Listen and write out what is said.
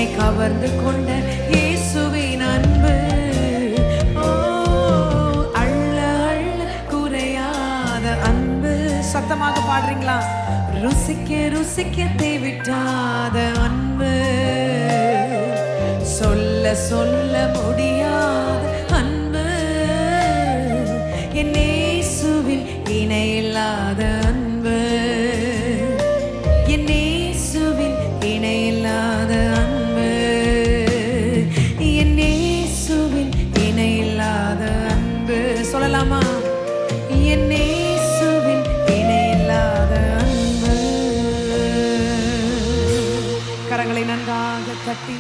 என்னை கவர்ந்து கொண்ட இயேசுவின் அன்பு அள்ள அள்ள குறையாத அன்பு. சத்தமாக பாடுறீங்களா? ருசிக்க ருசிக்க தேவிட்டாத அன்பு, சொல்ல சொல்ல முடியாத அன்பு, என் இயேசுவில் இணையில்லாத அன்பு, என் இயேசுவில் இணையில்லாத அன்பு, என் இயேசுவில் இணையில்லாத அன்பு. சொல்லலாமா? என் இயேசுவில் இணையில்லாத அன்பு. கரங்களை நன்றாக தட்டி